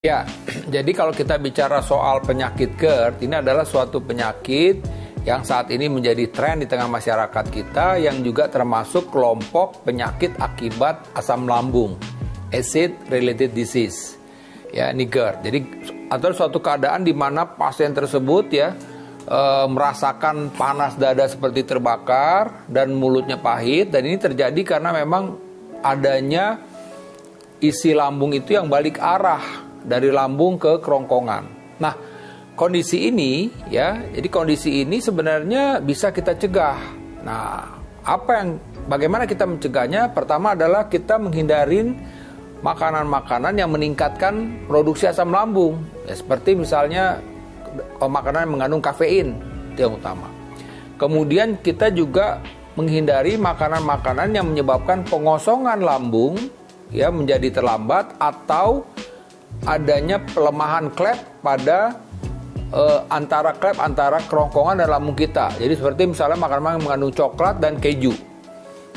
Ya, jadi kalau kita bicara soal penyakit GERD, ini adalah suatu penyakit yang saat ini menjadi tren di tengah masyarakat kita yang juga termasuk kelompok penyakit akibat asam lambung, acid related disease. Ya, ini GERD. Jadi ada suatu keadaan di mana pasien tersebut merasakan panas dada seperti terbakar dan mulutnya pahit, dan ini terjadi karena memang adanya isi lambung itu yang balik arah dari lambung ke kerongkongan. Nah, kondisi ini jadi kondisi ini sebenarnya bisa kita cegah. Nah, bagaimana kita mencegahnya? Pertama adalah kita menghindarin makanan-makanan yang meningkatkan produksi asam lambung. Ya, seperti misalnya makanan yang mengandung kafein, itu yang utama. Kemudian kita juga menghindari makanan-makanan yang menyebabkan pengosongan lambung menjadi terlambat atau adanya pelemahan klep pada antara kerongkongan dan lambung kita. Jadi seperti misalnya makanan yang mengandung coklat dan keju.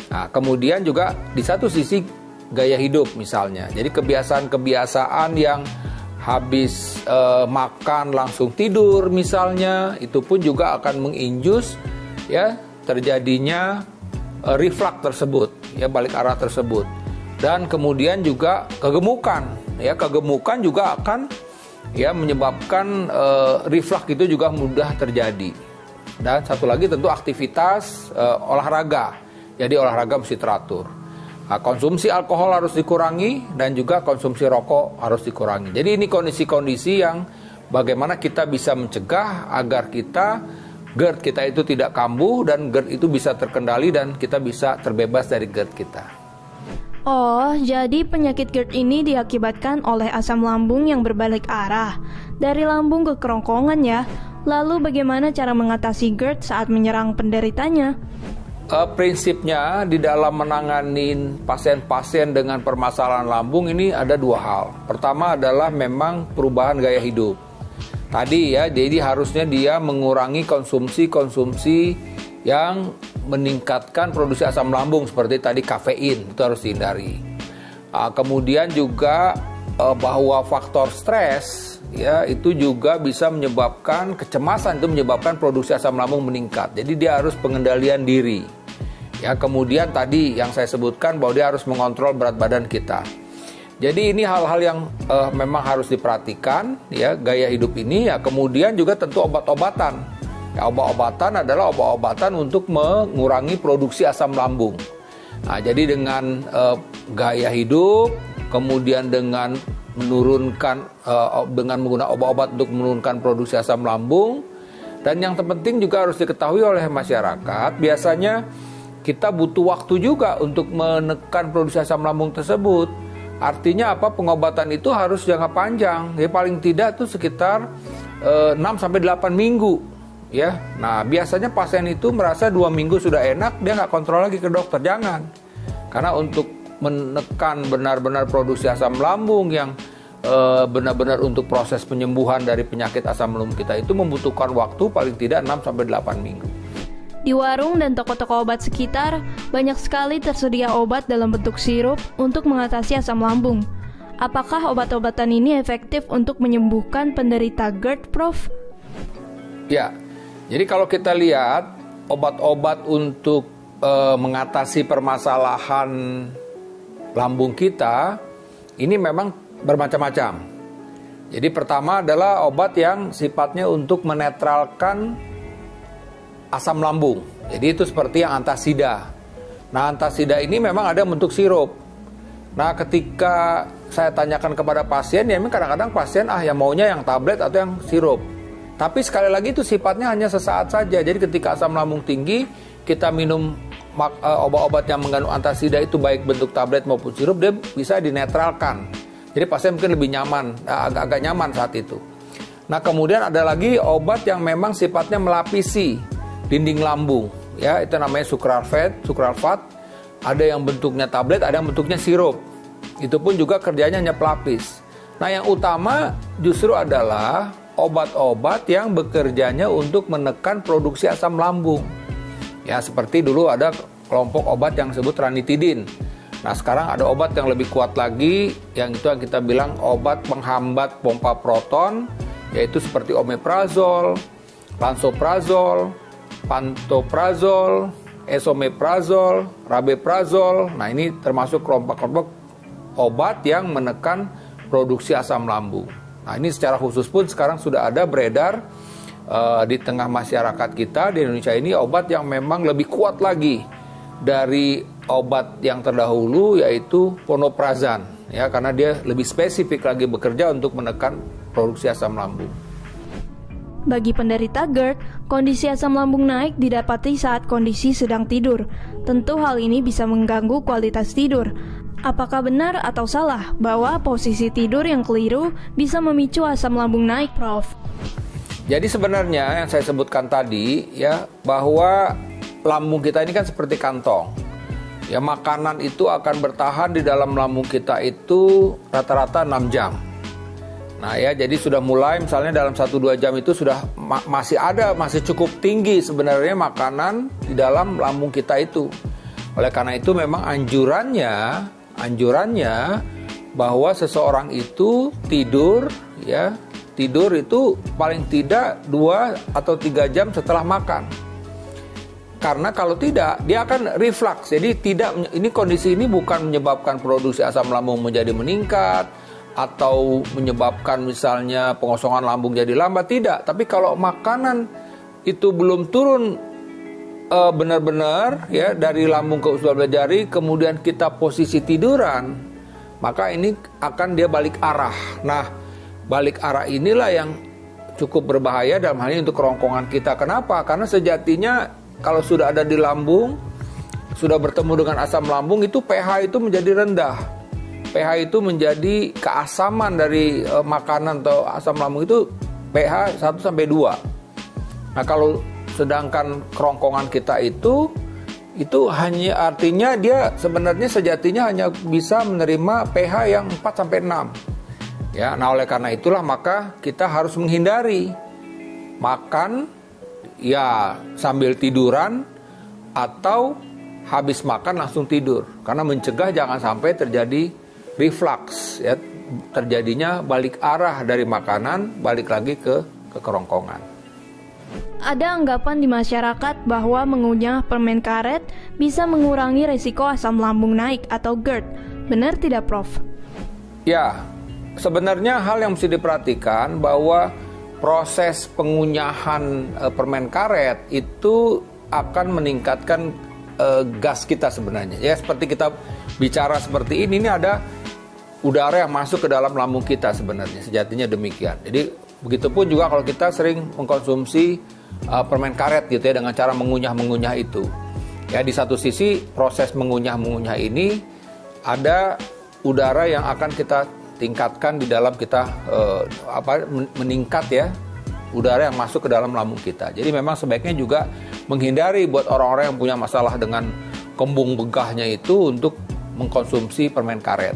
Nah, kemudian juga di satu sisi gaya hidup misalnya. Jadi kebiasaan-kebiasaan yang habis makan langsung tidur misalnya, itu pun juga akan menginjus terjadinya reflux tersebut, balik arah tersebut. Dan kemudian juga kegemukan. Kegemukan juga akan menyebabkan reflux itu juga mudah terjadi. Dan satu lagi tentu aktivitas olahraga. Jadi olahraga mesti teratur. Nah, konsumsi alkohol harus dikurangi dan juga konsumsi rokok harus dikurangi. Jadi ini kondisi-kondisi yang bagaimana kita bisa mencegah agar GERD kita itu tidak kambuh dan GERD itu bisa terkendali dan kita bisa terbebas dari GERD kita. Oh, jadi penyakit GERD ini diakibatkan oleh asam lambung yang berbalik arah dari lambung ke kerongkongan ya. Lalu bagaimana cara mengatasi GERD saat menyerang penderitanya? Prinsipnya di dalam menangani pasien-pasien dengan permasalahan lambung ini ada dua hal. Pertama adalah memang perubahan gaya hidup. Tadi jadi harusnya dia mengurangi konsumsi yang meningkatkan produksi asam lambung seperti tadi kafein, itu harus dihindari. Kemudian juga bahwa faktor stres itu juga bisa menyebabkan kecemasan, itu menyebabkan produksi asam lambung meningkat. Jadi dia harus pengendalian diri. Kemudian tadi yang saya sebutkan bahwa dia harus mengontrol berat badan kita. Jadi ini hal-hal yang memang harus diperhatikan gaya hidup ini. Kemudian juga tentu obat-obatan. Obat-obatan adalah obat-obatan untuk mengurangi produksi asam lambung. Nah, jadi dengan gaya hidup, kemudian dengan menggunakan obat-obat untuk menurunkan produksi asam lambung, dan yang terpenting juga harus diketahui oleh masyarakat, biasanya kita butuh waktu juga untuk menekan produksi asam lambung tersebut. Artinya pengobatan itu harus jangka panjang. Jadi paling tidak itu sekitar 6-8 minggu. Nah biasanya pasien itu merasa 2 minggu sudah enak, dia nggak kontrol lagi ke dokter. Jangan, karena untuk menekan benar-benar produksi asam lambung yang benar-benar untuk proses penyembuhan dari penyakit asam lambung kita itu membutuhkan waktu paling tidak 6-8 minggu. Di warung dan toko-toko obat sekitar, banyak sekali tersedia obat dalam bentuk sirup untuk mengatasi asam lambung. Apakah obat-obatan ini efektif untuk menyembuhkan penderita GERD, Prof? Ya. Jadi kalau kita lihat obat-obat untuk mengatasi permasalahan lambung kita ini memang bermacam-macam. Jadi pertama adalah obat yang sifatnya untuk menetralkan asam lambung. Jadi itu seperti yang antasida. Nah, antasida ini memang ada bentuk sirup. Nah, ketika saya tanyakan kepada pasien, memang kadang-kadang pasien yang maunya yang tablet atau yang sirup. Tapi sekali lagi itu sifatnya hanya sesaat saja. Jadi ketika asam lambung tinggi, kita minum obat-obat yang mengandung antasida itu baik bentuk tablet maupun sirup, dia bisa dinetralkan. Jadi pasien mungkin lebih nyaman, agak nyaman saat itu. Nah, kemudian ada lagi obat yang memang sifatnya melapisi dinding lambung. Itu namanya sukralfat. Ada yang bentuknya tablet, ada yang bentuknya sirup. Itu pun juga kerjanya hanya pelapis. Nah, yang utama justru adalah obat-obat yang bekerjanya untuk menekan produksi asam lambung. Seperti dulu ada kelompok obat yang disebut ranitidin. Nah, sekarang ada obat yang lebih kuat lagi, yang itu yang kita bilang obat penghambat pompa proton, yaitu seperti omeprazol, lansoprazol, pantoprazol, esomeprazol, rabeprazol. Nah, ini termasuk kelompok-kelompok obat yang menekan produksi asam lambung. Nah, ini secara khusus pun sekarang sudah ada beredar di tengah masyarakat kita di Indonesia ini obat yang memang lebih kuat lagi dari obat yang terdahulu, yaitu vonoprazan, ya, karena dia lebih spesifik lagi bekerja untuk menekan produksi asam lambung. Bagi penderita GERD, kondisi asam lambung naik didapati saat kondisi sedang tidur. Tentu hal ini bisa mengganggu kualitas tidur. Apakah benar atau salah bahwa posisi tidur yang keliru bisa memicu asam lambung naik, Prof? Jadi sebenarnya yang saya sebutkan tadi, ya, bahwa lambung kita ini kan seperti kantong. Ya, makanan itu akan bertahan di dalam lambung kita itu rata-rata 6 jam. Nah, ya, jadi sudah mulai misalnya dalam 1-2 jam itu sudah masih cukup tinggi sebenarnya makanan di dalam lambung kita itu. Oleh karena itu memang anjurannya bahwa seseorang itu tidur itu paling tidak 2 atau 3 jam setelah makan. Karena kalau tidak, dia akan reflux. Jadi kondisi ini bukan menyebabkan produksi asam lambung menjadi meningkat atau menyebabkan misalnya pengosongan lambung jadi lambat, tidak. Tapi kalau makanan itu belum turun benar-benar, ya, dari lambung ke usus jari, kemudian kita posisi tiduran, maka ini akan dia balik arah. Nah, balik arah inilah yang cukup berbahaya dalam hal ini untuk kerongkongan kita. Kenapa? Karena sejatinya kalau sudah ada di lambung, sudah bertemu dengan asam lambung, itu pH itu menjadi rendah. pH itu menjadi keasaman dari makanan atau asam lambung itu pH 1-2. Nah, kalau sedangkan kerongkongan kita itu hanya artinya dia sebenarnya sejatinya hanya bisa menerima pH yang 4-6. Ya, nah oleh karena itulah maka kita harus menghindari makan ya sambil tiduran atau habis makan langsung tidur, karena mencegah jangan sampai terjadi reflux, ya, terjadinya balik arah dari makanan balik lagi ke kerongkongan. Ada anggapan di masyarakat bahwa mengunyah permen karet bisa mengurangi resiko asam lambung naik atau GERD. Benar tidak, Prof? Ya, sebenarnya hal yang mesti diperhatikan bahwa proses pengunyahan permen karet itu akan meningkatkan gas kita sebenarnya. Ya, seperti kita bicara seperti ini ada udara yang masuk ke dalam lambung kita sebenarnya, sejatinya demikian. Jadi begitupun juga kalau kita sering mengkonsumsi permen karet gitu ya, dengan cara mengunyah itu. Ya, di satu sisi proses mengunyah ini ada udara yang akan kita tingkatkan di dalam kita meningkat ya, udara yang masuk ke dalam lambung kita. Jadi memang sebaiknya juga menghindari buat orang-orang yang punya masalah dengan kembung begahnya itu untuk mengkonsumsi permen karet.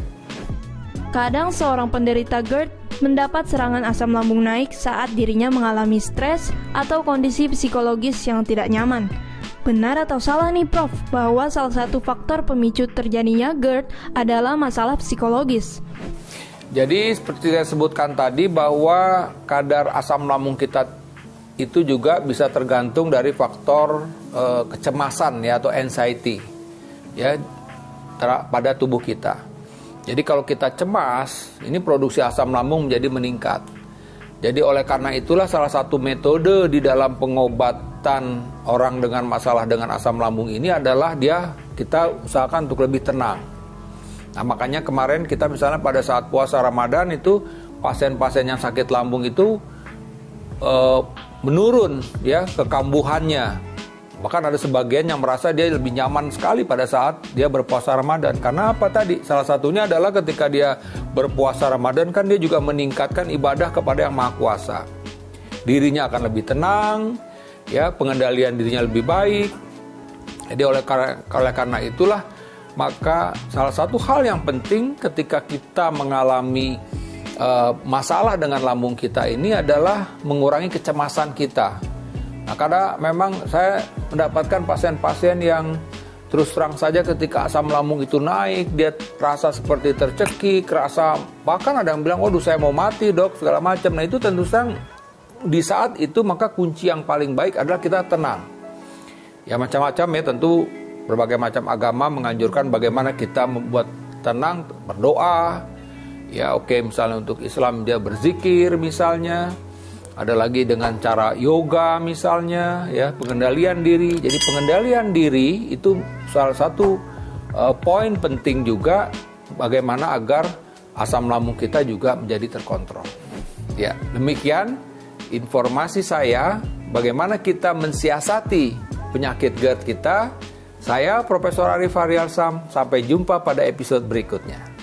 Kadang seorang penderita GERD mendapat serangan asam lambung naik saat dirinya mengalami stres atau kondisi psikologis yang tidak nyaman. Benar atau salah nih, Prof, bahwa salah satu faktor pemicu terjadinya GERD adalah masalah psikologis? Jadi seperti saya sebutkan tadi bahwa kadar asam lambung kita itu juga bisa tergantung dari faktor kecemasan ya, atau anxiety ya pada tubuh kita. Jadi kalau kita cemas, ini produksi asam lambung menjadi meningkat. Jadi oleh karena itulah salah satu metode di dalam pengobatan orang dengan masalah dengan asam lambung ini adalah kita usahakan untuk lebih tenang. Nah, makanya kemarin kita misalnya pada saat puasa Ramadan itu pasien-pasien yang sakit lambung itu menurun ya kekambuhannya. Bahkan ada sebagian yang merasa dia lebih nyaman sekali pada saat dia berpuasa Ramadan. Karena apa tadi? Salah satunya adalah ketika dia berpuasa Ramadan kan dia juga meningkatkan ibadah kepada Yang Maha Kuasa. Dirinya akan lebih tenang, ya, pengendalian dirinya lebih baik. Jadi oleh karena itulah maka salah satu hal yang penting ketika kita mengalami masalah dengan lambung kita ini adalah mengurangi kecemasan kita. Nah, karena memang saya mendapatkan pasien-pasien yang Terus terang saja ketika asam lambung itu naik, dia rasa seperti tercekik, rasa bahkan ada yang bilang, waduh saya mau mati dok, segala macam. Nah itu tentu saja di saat itu maka kunci yang paling baik adalah kita tenang. Ya macam-macam ya, tentu berbagai macam agama menganjurkan bagaimana kita membuat tenang, berdoa. Ya oke, misalnya untuk Islam dia berzikir misalnya. Ada lagi dengan cara yoga misalnya, ya pengendalian diri. Jadi pengendalian diri itu salah satu poin penting juga bagaimana agar asam lambung kita juga menjadi terkontrol. Ya, demikian informasi saya bagaimana kita mensiasati penyakit GERD kita. Saya Profesor Arif Haryalsam, sampai jumpa pada episode berikutnya.